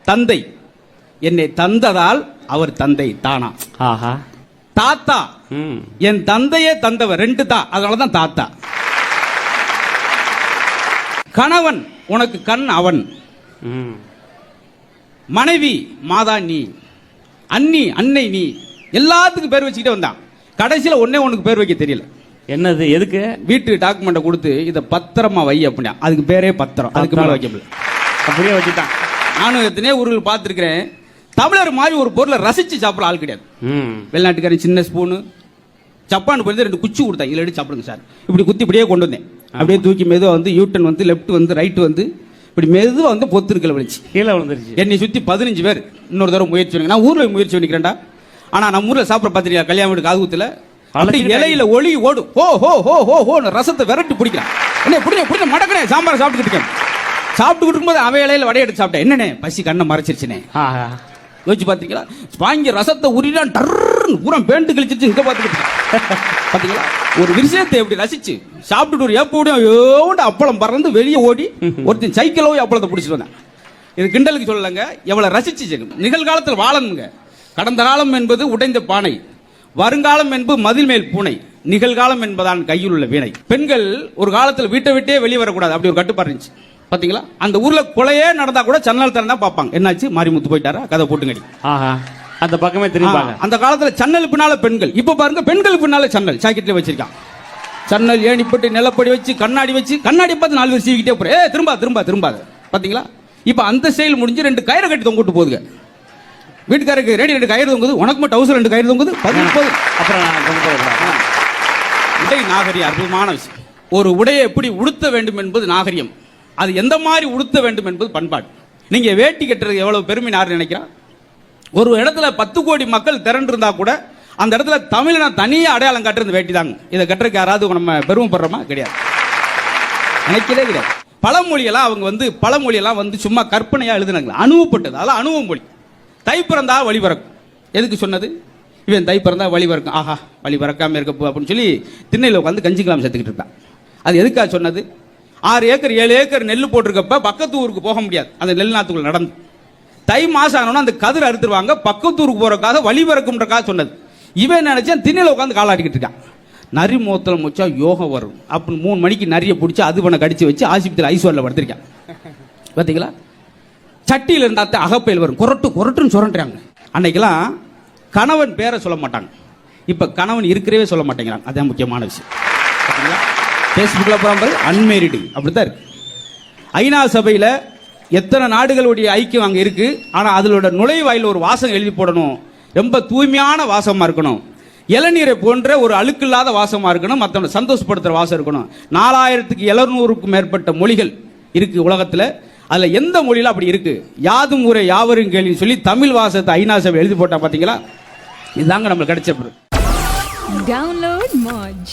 தந்தை என்னை தந்ததால் அவர் தந்தை தானா. ஆஹா. தாத்தா என் தந்தையே தந்தவர், 2 தான், அதனாலதான் தாத்தா. கணவன் உனக்கு கண் அவன், மனைவி மாதா நீ, அண்ணி அன்னை நீ, எல்லாத்துக்கும் பேர் வச்சுக்கிட்டே வந்தான். கடைசியில் ஒன்னே உனக்கு பேர் வைக்க தெரியல. என்னது? எதுக்கு? வீட்டு டாக்குமெண்ட்டை கொடுத்து இதை பத்திரமா வை அப்படின்னா அதுக்கு பேரே பத்திரம், அதுக்கு மேல வைக்க முடியல, அப்படியே வச்சுட்டான். நானும் எத்தனையோ ஊர்கள் பார்த்துருக்கிறேன். தமிழர் மாதிரி ஒரு பொருளை ரசிச்சு சாப்பிட ஆள் கிடையாது. வெளிநாட்டுக்காரன் சின்ன ஸ்பூனு, ஜப்பான் போய் 2 குச்சி கொடுத்தாங்க, இதில் எடுத்து சாப்பிடுங்க சார். இப்படி குத்தி இப்படியே கொண்டு வந்தேன். அப்படியே தூக்கி மெதுவாக வந்து யூட்டன் வந்து லெஃப்ட் வந்து ரைட்டு வந்து இப்படி மெதுவாக வந்து பொத்துருக்கல விழிச்சு கீழே விழுந்துருச்சு. என்னை சுற்றி 15 பேர் இன்னொரு தடவை முயற்சி பண்ணி, நான் ஊரில் முயற்சி பண்ணிக்கிறேன்டா. ஆனால் நம்ம ஊரில் சாப்பிட பார்த்துருக்கா கல்யாண வீடு காதுகுத்தில் இலையில ஒளி ஓடும், ஹோ ஹோ ஹோ ஹோ ஹோ ரசத்தை விரட்டி பிடிக்கிறான். என்ன பிடிச்ச மடக்கனே சாம்பார் சாப்பிட்டுக்கிட்டு இருக்கேன். சாப்பிட்டுக்கிட்டு இருக்கும்போது அவன் இலையில வடை எடுத்து சாப்பிட்டேன். என்னண்ணே பசி கண்ணை மறைச்சிருச்சுனே. யோசிச்சு பார்த்தீங்களா? வாங்கி ரசத்தை உரிடான் டர்ன்னு பூரா பேண்டு கழிச்சிருச்சு. இங்க பார்த்துக்கிட்டு பார்த்தீங்களா ஒரு விஷயத்தை எப்படி ரசிச்சு சாப்பிட்டுட்டு ஒரு எப்படியும் அப்பளம் பறந்து வெளியே ஓடி ஒருத்தன் சைக்கிளோ அப்பளத்தை பிடிச்சிட்டு வந்தேன். இது கிண்டலுக்கு சொல்லலைங்க, எவ்வளவு ரசிச்சு. நிகழ்காலத்தில் வாழணுங்க. கடந்த காலம் என்பது உடைந்த பானை, வருங்காலம் என்பது மதில் மேல் பூனை, நிகழ்காலம் என்பதான் கையில் உள்ள வீணை. பெண்கள் ஒரு காலத்தில் வீட்டை விட்டே வெளியே வரக்கூடாது, அப்படி ஒரு கட்டுப்பாடு இருந்துச்சு. பாத்தீங்களா? அந்த ஊர்ல கொலையே நடந்தா கூட சன்னல் திறந்தா பார்ப்பாங்க, என்னாச்சு மாரிமுத்து போயிட்டாரா, கதை போட்டுங்கடி, அந்த பக்கமே திரும்பாங்க. அந்த காலத்துல சன்னல் பின்னால பெண்கள், இப்ப பாருங்க பெண்கள் பின்னால சன்னல் சாக்கெட்ல வச்சிருக்கான். சன்னல் ஏணிப்பட்டு நிலப்படி வச்சு கண்ணாடி வச்சு, கண்ணாடி பார்த்து 4 பேர் சீக்கிட்டே போற, திரும்பாத. பாத்தீங்களா? இப்ப அந்த செயல் முடிஞ்சு 2 கயிறு கட்டி தொங்கிட்டு போகுதுங்க. வீட்டுக்காரருக்கு ரெடி 2 கயிறு தொங்குது, உனக்கு மட்டும் டவுசர் 2 கயிறு தொங்குது. அப்புறம் உடை நாகரிகம் அற்புதமான விஷயம். ஒரு உடையை எப்படி உடுத்த வேண்டும் என்பது நாகரிகம், அது எந்த மாதிரி உடுத்த வேண்டும் என்பது பண்பாடு. நீங்க வேட்டி கட்டுறது எவ்வளவு பெருமை நார் நினைக்கிறான். ஒரு இடத்துல 10 கோடி மக்கள் திரண்டு இருந்தா கூட அந்த இடத்துல தமிழனை தனியா அடையாளம் காட்டுறது வேட்டி தாங்க. இதை கட்டுறதுக்கு யாராவது நம்ம பெருமைப்படுறோமா? கிடையாது, நினைக்கவே கிடையாது. பழமொழியெல்லாம் அவங்க வந்து பழமொழியெல்லாம் வந்து சும்மா கற்பனையா எழுதுனாங்க, அனுபவப்பட்டது. அதெல்லாம் அனுபவ மொழி. தை பிறந்தா வழி பிறக்கும். எதுக்கு சொன்னது? இவன் தை பிறந்தா வழி பிறக்கும், ஆஹா வழி பிறக்காம இருக்க அப்படின்னு சொல்லி திண்ணையில் உட்காந்து கஞ்சிக்கலாம் சேர்த்துக்கிட்டு இருப்பான். அது எதுக்காக சொன்னது? 6 ஏக்கர் 7 ஏக்கர் நெல் போட்டிருக்கப்ப பக்கத்து ஊருக்கு போக முடியாது, அந்த நெல் நாத்துக்குள்ள நடந்து. தை மாசம் ஆனோன்னா அந்த கதிர் அறுத்துருவாங்க, பக்கத்து ஊருக்கு போறதுக்காக வழி பிறக்கும்ன்றக்காக சொன்னது. இவன் நினைச்சா திண்ணையில் உட்காந்து காலாடிக்கிட்டு இருக்கான். நரி மோத்தல முச்சா யோகம் வரும் அப்படின்னு 3 மணிக்கு நரிய பிடிச்சி அது பண்ண கடிச்சு வச்சு ஆஸ்பத்திரி ஐஸ்வரில் படுத்திருக்கான். பார்த்தீங்களா? சட்டியில் இருந்தா அகப்பையில் வரும், கொரட்டுன்னு சொல்றாங்க. அன்னைக்கெல்லாம் கணவன் பேரை சொல்ல மாட்டாங்க, இப்ப கணவன் இருக்கிறவே சொல்ல மாட்டேங்கிறாங்க. அதான் முக்கியமான விஷயம். ஃபேஸ்புக்கில் போகிற அன்மேரிடு அப்படித்தான் இருக்கு. ஐநா சபையில் எத்தனை நாடுகளுடைய ஐக்கியம் அங்கே இருக்கு, ஆனால் அதோட நுழைவாயில் ஒரு வாசகம் எழுதி போடணும், ரொம்ப தூய்மையான வாசமாக இருக்கணும், இளநீரை போன்ற ஒரு அழுக்கில்லாத வாசமாக இருக்கணும், மற்றவனை சந்தோஷப்படுத்துகிற வாசம் இருக்கணும். 4700க்கும் மேற்பட்ட மொழிகள் இருக்கு உலகத்தில். அதில் எந்த மொழியில அப்படி இருக்கு? யாதும் ஊரே யாவரும் கேள்வின்னு சொல்லி தமிழ் வாசகத்தை ஐநா சபை எழுதி போட்டா பார்த்தீங்களா? இதுதாங்க நம்மளுக்கு கிடைச்ச. Download Moj.